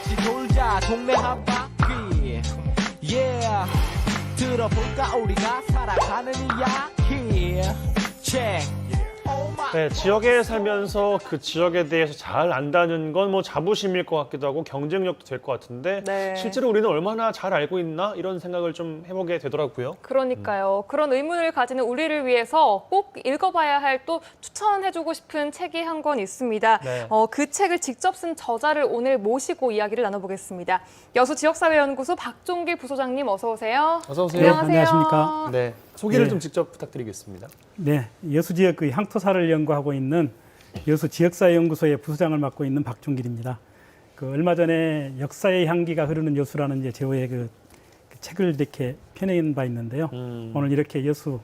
같이 돌자 동네 한 바퀴 yeah 들어볼까 우리가 살아가는 이야기 check 네, 지역에 살면서 그 지역에 대해서 잘 안다는 건 뭐 자부심일 것 같기도 하고 경쟁력도 될 것 같은데 네. 실제로 우리는 얼마나 잘 알고 있나 이런 생각을 좀 해보게 되더라고요. 그러니까요. 그런 의문을 가지는 우리를 위해서 꼭 읽어봐야 할 또 추천해주고 싶은 책이 한 권 있습니다. 네. 그 책을 직접 쓴 저자를 오늘 모시고 이야기를 나눠보겠습니다. 여수 지역사회연구소 박종길 부소장님 어서 오세요. 어서 오세요. 네, 안녕하세요. 안녕하십니까. 네, 소개를 네. 좀 직접 부탁드리겠습니다. 네, 여수 지역 그 향토사를 연구하고 있는 여수 지역사회연구소의 부소장을 맡고 있는 박종길입니다. 그 얼마 전에 역사의 향기가 흐르는 여수라는 이제 제호의 그 책을 이렇게 펴낸 바 있는데요. 오늘 이렇게 여수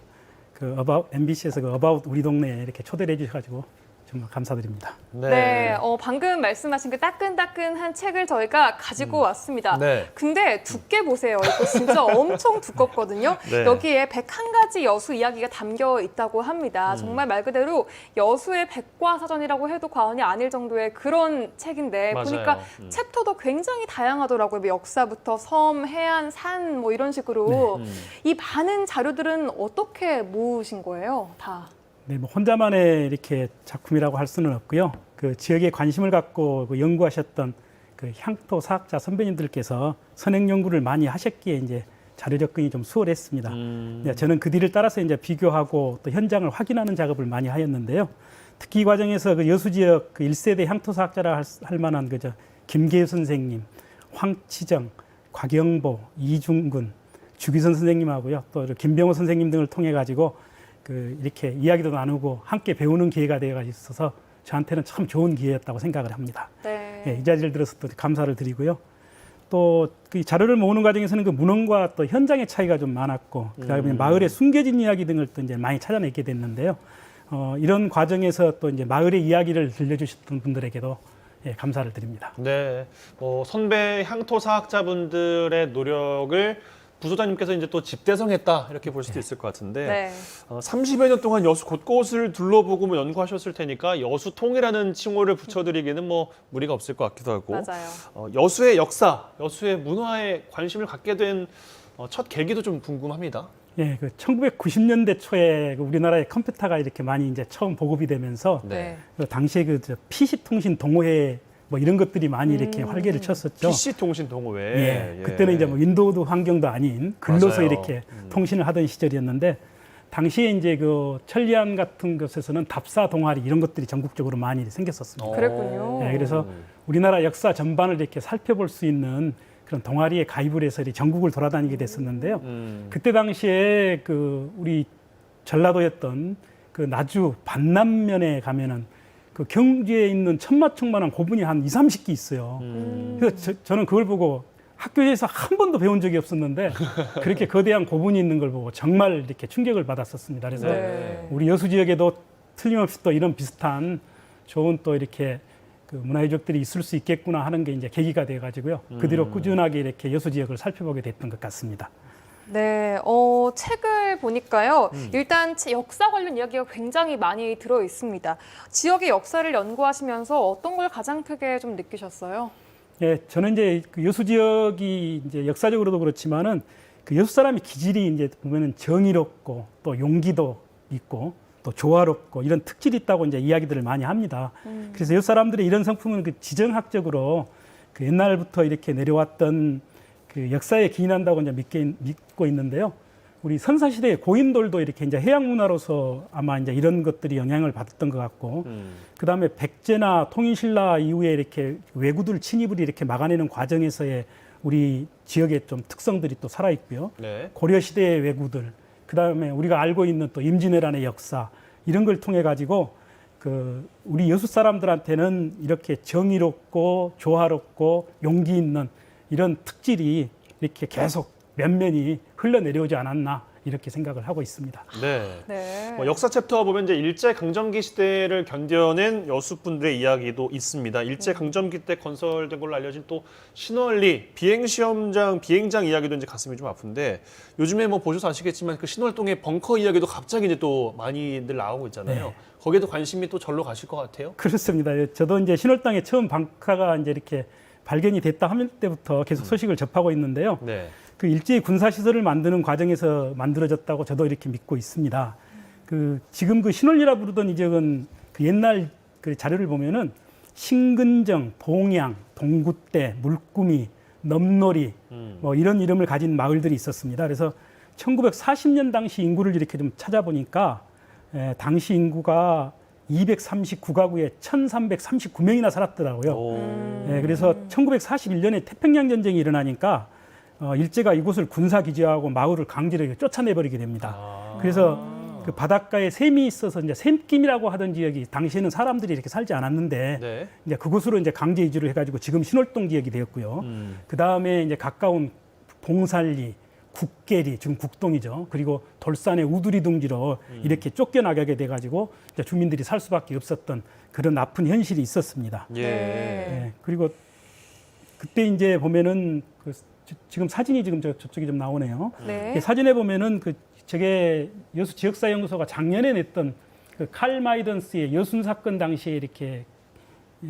그 MBC에서 그 어바웃 우리 동네에 이렇게 초대를 해주셔가지고 정말 감사드립니다. 네, 방금 말씀하신 그 따끈따끈한 책을 저희가 가지고 왔습니다. 네. 근데 두께 보세요. 이거 진짜 엄청 두껍거든요. 네. 여기에 101가지 여수 이야기가 담겨 있다고 합니다. 정말 말 그대로 여수의 백과사전이라고 해도 과언이 아닐 정도의 그런 책인데 맞아요. 보니까 챕터도 굉장히 다양하더라고요. 뭐 역사부터 섬, 해안, 산 뭐 이런 식으로. 이 많은 자료들은 어떻게 모으신 거예요? 다. 네, 뭐 혼자만의 이렇게 작품이라고 할 수는 없고요. 그 지역에 관심을 갖고 그 연구하셨던 그 향토 사학자 선배님들께서 선행 연구를 많이 하셨기에 이제 자료 접근이 좀 수월했습니다. 네, 저는 그 뒤를 따라서 이제 비교하고 또 현장을 확인하는 작업을 많이 하였는데요. 특히 이 과정에서 그 여수 지역 그 1세대 향토 사학자라 할 만한 그저 김계우 선생님, 황치정, 곽영보, 이중근, 주기선 선생님하고요. 또 김병호 선생님 등을 통해 가지고 그 이렇게 이야기도 나누고 함께 배우는 기회가 되어 있어서 저한테는 참 좋은 기회였다고 생각을 합니다. 네. 예, 이 자리를 들어서 또 감사를 드리고요. 또 그 자료를 모으는 과정에서는 그 문헌과 또 현장의 차이가 좀 많았고 그다음에 마을의 숨겨진 이야기 등을 또 이제 많이 찾아내게 됐는데요. 이런 과정에서 또 이제 마을의 이야기를 들려주셨던 분들에게도 예, 감사를 드립니다. 네, 선배 향토 사학자분들의 노력을 부소장님께서 이제 또 집대성했다 이렇게 볼 수도 있을 것 같은데 네. 30여 년 동안 여수 곳곳을 둘러보고 뭐 연구하셨을 테니까 여수통이라는 칭호를 붙여드리기는 뭐 무리가 없을 것 같기도 하고 맞아요. 여수의 역사, 여수의 문화에 관심을 갖게 된 첫 계기도 좀 궁금합니다. 예, 그 1990년대 초에 그 우리나라의 컴퓨터가 이렇게 많이 이제 처음 보급이 되면서 네. 그 당시에 그 PC 통신 동호회 뭐 이런 것들이 많이 이렇게 활개를 쳤었죠. PC 통신 동호회. 예, 그때는 이제 뭐 윈도우도 환경도 아닌 글로서 맞아요. 이렇게 통신을 하던 시절이었는데 당시에 이제 그 천리안 같은 곳에서는 답사 동아리 이런 것들이 전국적으로 많이 생겼었습니다. 그랬군요. 예, 그래서 우리나라 역사 전반을 이렇게 살펴볼 수 있는 그런 동아리에 가입을 해서 이 전국을 돌아다니게 됐었는데요. 그때 당시에 그 우리 전라도였던 그 나주 반남면에 가면은 그 경주에 있는 천마총만한 고분이 한 20, 30기 있어요. 그래서 저는 그걸 보고 학교에서 한 번도 배운 적이 없었는데 그렇게 거대한 고분이 있는 걸 보고 정말 이렇게 충격을 받았었습니다. 그래서 네. 우리 여수 지역에도 틀림없이 또 이런 비슷한 좋은 또 이렇게 그 문화유적들이 있을 수 있겠구나 하는 게 이제 계기가 돼가지고요. 그 뒤로 꾸준하게 이렇게 여수 지역을 살펴보게 됐던 것 같습니다. 네, 책을 보니까요. 일단 역사 관련 이야기가 굉장히 많이 들어 있습니다. 지역의 역사를 연구하시면서 어떤 걸 가장 크게 좀 느끼셨어요? 예, 저는 이제 그 여수 지역이 이제 역사적으로도 그렇지만은 그 여수 사람의 기질이 이제 보면은 정의롭고 또 용기도 있고 또 조화롭고 이런 특질이 있다고 이제 이야기들을 많이 합니다. 그래서 여수 사람들의 이런 성품은 그 지정학적으로 그 옛날부터 이렇게 내려왔던 그 역사에 기인한다고 이제 믿고 있는데요. 우리 선사시대의 고인돌도 이렇게 이제 해양 문화로서 아마 이제 이런 것들이 영향을 받았던 것 같고, 그 다음에 백제나 통일신라 이후에 이렇게 왜구들 침입을 이렇게 막아내는 과정에서의 우리 지역의 좀 특성들이 또 살아있고요. 네. 고려시대의 왜구들, 그 다음에 우리가 알고 있는 또 임진왜란의 역사, 이런 걸 통해 가지고 그 우리 여수 사람들한테는 이렇게 정의롭고 조화롭고 용기 있는 이런 특질이 이렇게 계속 면면이 흘러내려오지 않았나 이렇게 생각을 하고 있습니다. 네. 네. 역사 챕터 보면 이제 일제 강점기 시대를 견뎌낸 여수 분들의 이야기도 있습니다. 일제 강점기 때 건설된 걸로 알려진 또 신월리 비행 시험장 비행장 이야기도 이제 가슴이 좀 아픈데 요즘에 뭐 보셔서 아시겠지만 그 신월동의 벙커 이야기도 갑자기 이제 또 많이들 나오고 있잖아요. 네. 거기에도 관심이 또 절로 가실 것 같아요. 그렇습니다. 저도 이제 신월당에 처음 방카가 이제 이렇게 발견이 됐다 할 때부터 계속 소식을 접하고 있는데요. 네. 그 일제히 군사시설을 만드는 과정에서 만들어졌다고 저도 이렇게 믿고 있습니다. 그 지금 그 신월리라 부르던 이 지역은 그 옛날 그 자료를 보면은 신근정, 봉양, 동구대, 물구미, 넘놀이 뭐 이런 이름을 가진 마을들이 있었습니다. 그래서 1940년 당시 인구를 이렇게 좀 찾아보니까 당시 인구가 239가구에 1,339명이나 살았더라고요. 그래서 1941년에 태평양 전쟁이 일어나니까 일제가 이곳을 군사 기지화하고 마을을 강제로 쫓아내버리게 됩니다. 그래서 그 바닷가에 샘이 있어서 이제 샘김이라고 하던 지역이 당시에는 사람들이 이렇게 살지 않았는데 네. 이제 그곳으로 이제 강제 이주를 해가지고 지금 신월동 지역이 되었고요. 그 다음에 이제 가까운 봉살리, 국계리, 지금 국동이죠. 그리고 돌산의 우두리 둥지로 이렇게 쫓겨나가게 돼가지고 이제 주민들이 살 수밖에 없었던 그런 아픈 현실이 있었습니다. 예. 예, 그리고 그때 이제 보면은 그 지금 사진이 지금 저쪽이 좀 나오네요. 네. 이 사진에 보면은 그 저게 여수 지역사연구소가 작년에 냈던 그 칼 마이던스의 여순 사건 당시에 이렇게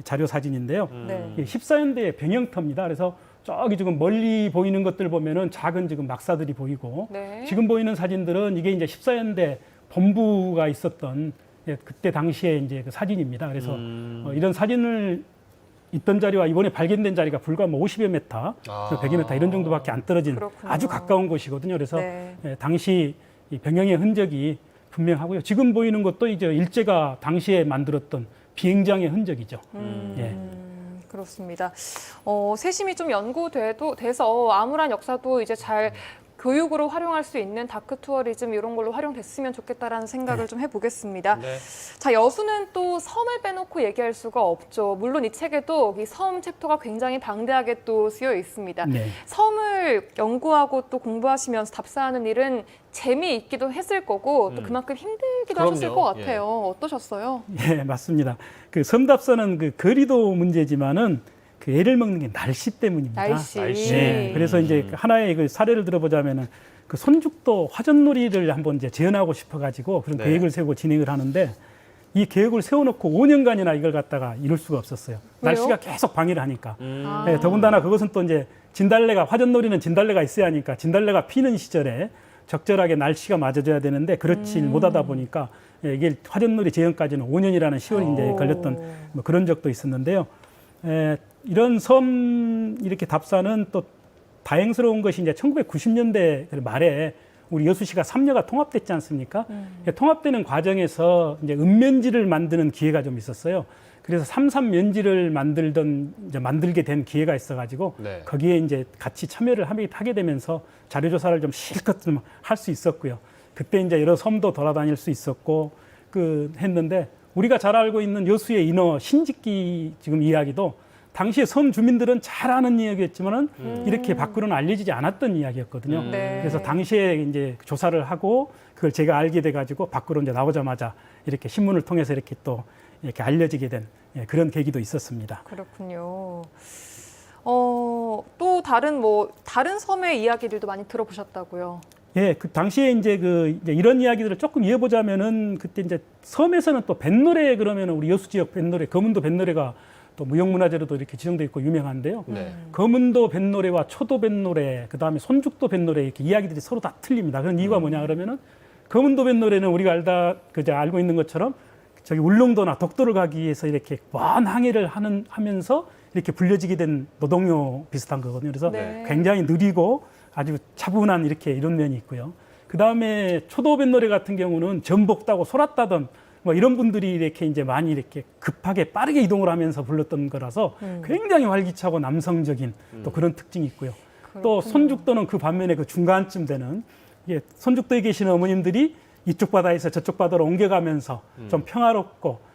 자료 사진인데요. 네. 이게 14년대의 변형터입니다. 그래서 저기 지금 멀리 보이는 것들 보면은 작은 지금 막사들이 보이고 네. 지금 보이는 사진들은 이게 이제 14년대 본부가 있었던 그때 당시에 이제 그 사진입니다. 그래서 이런 사진을 있던 자리와 이번에 발견된 자리가 불과 뭐 50여 미터, 100여 미터 이런 정도밖에 안 떨어진 그렇군요. 아주 가까운 곳이거든요. 그래서 네. 당시 이 병영의 흔적이 분명하고요. 지금 보이는 것도 이제 일제가 당시에 만들었던 비행장의 흔적이죠. 예. 그렇습니다. 세심히 좀 연구돼서 암울한 역사도 이제 잘 교육으로 활용할 수 있는 다크 투어리즘 이런 걸로 활용됐으면 좋겠다라는 생각을 좀 해보겠습니다. 네. 자, 여수는 또 섬을 빼놓고 얘기할 수가 없죠. 물론 이 책에도 이 섬 챕터가 굉장히 방대하게 또 쓰여 있습니다. 네. 섬을 연구하고 또 공부하시면서 답사하는 일은 재미있기도 했을 거고 또 그만큼 힘들기도 하셨을 그럼요. 것 같아요. 어떠셨어요? 예, 맞습니다. 그 섬답서는 그 거리도 문제지만은 그 애를 먹는 게 날씨 때문입니다. 날씨. 네, 그래서 이제 하나의 그 사례를 들어보자면은 그 손죽도 화전놀이를 한번 이제 재현하고 싶어가지고 그런 네. 계획을 세우고 진행을 하는데 이 계획을 세워놓고 5년간이나 이걸 갖다가 이룰 수가 없었어요. 왜요? 날씨가 계속 방해를 하니까. 아. 네, 더군다나 그것은 또 이제 진달래가 화전놀이는 진달래가 있어야 하니까 진달래가 피는 시절에 적절하게 날씨가 맞아줘야 되는데 그렇지 못하다 보니까 이게 화전놀이 재현까지는 5년이라는 시월이 이제 걸렸던 뭐 그런 적도 있었는데요. 이런 섬 이렇게 답사는 또 다행스러운 것이 이제 1990년대 말에 우리 여수시가 3녀가 통합됐지 않습니까? 통합되는 과정에서 이제 읍면지를 만드는 기회가 좀 있었어요. 그래서 삼삼면지를 만들게 된 기회가 있어가지고 네. 거기에 이제 같이 참여를 하게 되면서 자료조사를 좀 실컷 좀 할 수 있었고요. 그때 이제 여러 섬도 돌아다닐 수 있었고 했는데 우리가 잘 알고 있는 여수의 인어 신짓기 지금 이야기도 당시에 섬 주민들은 잘 아는 이야기였지만은 이렇게 밖으로는 알려지지 않았던 이야기였거든요. 네. 그래서 당시에 이제 조사를 하고 그걸 제가 알게 돼가지고 밖으로 이제 나오자마자 이렇게 신문을 통해서 이렇게 또 이렇게 알려지게 된 그런 계기도 있었습니다. 그렇군요. 또 다른 섬의 이야기들도 많이 들어보셨다고요? 예, 그 당시에 이제 이제 이런 이야기들을 조금 이어보자면은 그때 이제 섬에서는 또 뱃노래 그러면은 우리 여수 지역 뱃노래, 거문도 뱃노래가 또 무형문화재로도 이렇게 지정돼 있고 유명한데요. 네. 거문도 뱃노래와 초도 뱃노래, 그 다음에 손죽도 뱃노래 이렇게 이야기들이 서로 다 틀립니다. 그런 이유가 뭐냐 그러면은 거문도 뱃노래는 우리가 알고 있는 것처럼 저기 울릉도나 독도를 가기 위해서 이렇게 먼 항해를 하면서 이렇게 불려지게 된 노동요 비슷한 거거든요. 그래서 네. 굉장히 느리고 아주 차분한 이런 면이 있고요. 그 다음에 초도 뱃노래 같은 경우는 전복 따고 소라 따던 뭐 이런 분들이 이렇게 이제 많이 이렇게 급하게 빠르게 이동을 하면서 불렀던 거라서 굉장히 활기차고 남성적인 또 그런 특징이 있고요. 또 손죽도는 그 반면에 그 중간쯤 되는 손죽도에 계시는 어머님들이 이쪽 바다에서 저쪽 바다로 옮겨가면서 좀 평화롭고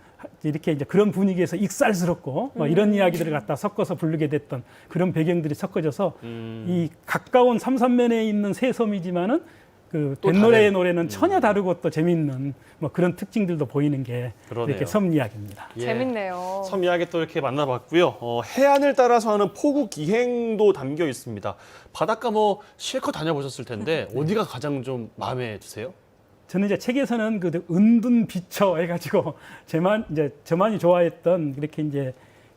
이렇게 이제 그런 분위기에서 익살스럽고 뭐 이런 이야기들을 갖다 섞어서 부르게 됐던 그런 배경들이 섞어져서 이 가까운 삼산면에 있는 새 섬이지만은 그 뱃노래의 노래는 전혀 다르고 또 재밌는 뭐 그런 특징들도 보이는 게 그러네요. 이렇게 섬 이야기입니다. 예. 재밌네요. 섬 이야기 또 이렇게 만나봤고요. 해안을 따라서 하는 포구 기행도 담겨 있습니다. 바닷가 뭐 실컷 다녀보셨을 텐데 어디가 가장 좀 마음에 드세요? 저는 이제 책에서는 그 은둔 비처 해가지고 저만이 좋아했던 이렇게 이제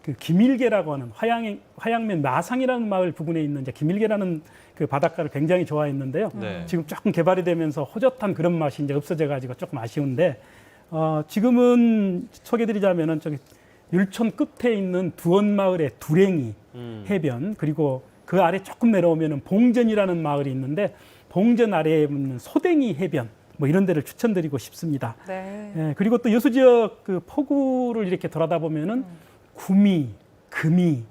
그 김일계라고 하는 화양면 마상이라는 마을 부근에 있는 이제 김일계라는 그 바닷가를 굉장히 좋아했는데요. 네. 지금 조금 개발이 되면서 호젓한 그런 맛이 이제 없어져 가지고 조금 아쉬운데 지금은 소개드리자면은 저기 율촌 끝에 있는 두원마을의 두랭이 해변 그리고 그 아래 조금 내려오면은 봉전이라는 마을이 있는데 봉전 아래에 있는 소댕이 해변 뭐 이런 데를 추천드리고 싶습니다. 네. 예, 그리고 또 여수 지역 그 포구를 이렇게 돌아다 보면은 구미, 금이,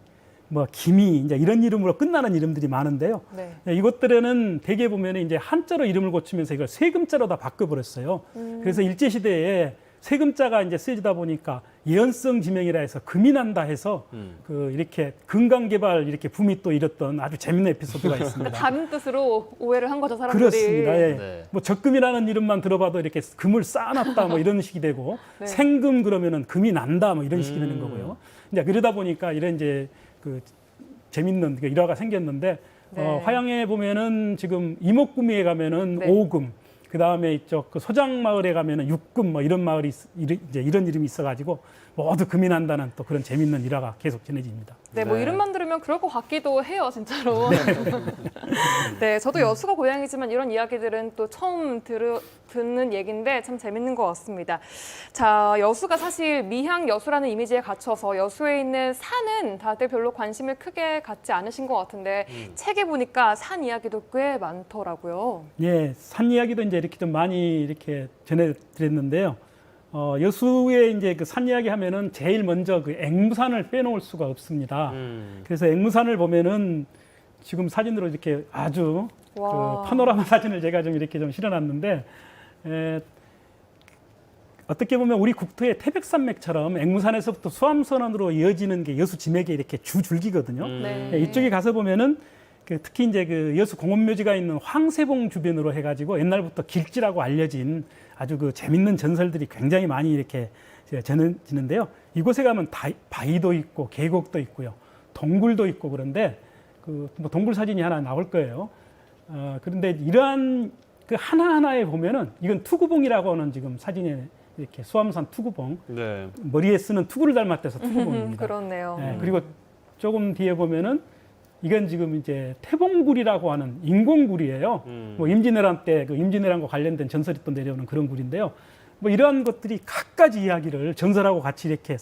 뭐 김이 이제 이런 이름으로 끝나는 이름들이 많은데요. 네. 예, 이것들에는 대개 보면은 이제 한자로 이름을 고치면서 이걸 세금자로 다 바꿔버렸어요. 그래서 일제 시대에 세금자가 이제 쓰여지다 보니까 예언성 지명이라 해서 금이 난다 해서 그 이렇게 근강 개발 이렇게 붐이 또 일었던 아주 재밌는 에피소드가 있습니다. 다른 뜻으로 오해를 한 거죠, 사람들이. 그렇습니다. 예. 네. 뭐 적금이라는 이름만 들어봐도 이렇게 금을 쌓아놨다 뭐 이런 식이 되고 네. 생금 그러면은 금이 난다 뭐 이런 식이 되는 거고요. 이제 그러다 보니까 이런 이제 그 재밌는 그 일화가 생겼는데 네. 화양에 보면은 지금 이목구미에 가면은 네. 오금 그 다음에 이쪽 그 소장 마을에 가면은 육금 뭐 이런 마을이 이제 이런 이름이 있어가지고 모두 금이 난다는 또 그런 재밌는 일화가 계속 전해집니다. 네, 뭐 네. 이름만 들으면 그럴 것 같기도 해요, 진짜로. 네, 저도 여수가 고향이지만 이런 이야기들은 또 처음 듣는 얘기인데 참 재밌는 것 같습니다. 자, 여수가 사실 미향 여수라는 이미지에 갇혀서 여수에 있는 산은 다들 별로 관심을 크게 갖지 않으신 것 같은데 책에 보니까 산 이야기도 꽤 많더라고요. 예, 산 이야기도 이제 이렇게 좀 많이 이렇게 전해드렸는데요. 여수에 이제 그 산 이야기 하면은 제일 먼저 그 앵무산을 빼놓을 수가 없습니다. 그래서 앵무산을 보면은 지금 사진으로 이렇게 아주 그 와. 파노라마 사진을 제가 좀 이렇게 좀 실어놨는데 어떻게 보면 우리 국토의 태백산맥처럼 앵무산에서부터 수암선원으로 이어지는 게 여수 지맥의 이렇게 주 줄기거든요. 네. 이쪽에 가서 보면은 그 특히 이제 그 여수 공원묘지가 있는 황새봉 주변으로 해가지고 옛날부터 길지라고 알려진 아주 그 재밌는 전설들이 굉장히 많이 이렇게 전해지는데요. 이곳에 가면 바위도 있고 계곡도 있고요, 동굴도 있고 그런데 그 뭐 동굴 사진이 하나 나올 거예요. 그런데 이러한 그 하나하나에 보면은 이건 투구봉이라고 하는 지금 사진에 이렇게 수암산 투구봉 네. 머리에 쓰는 투구를 닮았대서 투구봉입니다. 그렇네요. 네, 그리고 조금 뒤에 보면은 이건 지금 이제 태봉굴이라고 하는 인공굴이에요. 뭐 임진왜란 때 그 임진왜란과 관련된 전설이 또 내려오는 그런 굴인데요. 뭐 이러한 것들이 각가지 이야기를 전설하고 같이 이렇게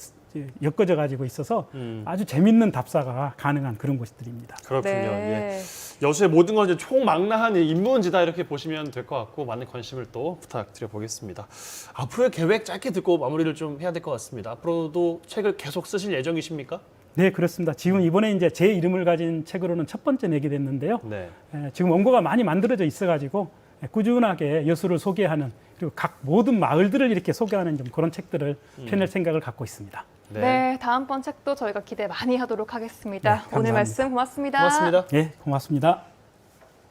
엮어져 가지고 있어서 아주 재밌는 답사가 가능한 그런 곳들입니다. 그렇군요. 네. 예. 여수의 모든 건 이제 총망라한 인문지다 이렇게 보시면 될 것 같고 많은 관심을 또 부탁드려 보겠습니다. 앞으로의 계획 짧게 듣고 마무리를 좀 해야 될 것 같습니다. 앞으로도 책을 계속 쓰실 예정이십니까? 네, 그렇습니다. 지금 이번에 이제 제 이름을 가진 책으로는 첫 번째 내게 됐는데요. 네. 지금 원고가 많이 만들어져 있어가지고 꾸준하게 여수를 소개하는 그리고 각 모든 마을들을 이렇게 소개하는 좀 그런 책들을 펴낼 생각을 갖고 있습니다. 네, 다음번 책도 저희가 기대 많이 하도록 하겠습니다. 네, 오늘 감사합니다. 말씀 고맙습니다. 고맙습니다. 예, 고맙습니다.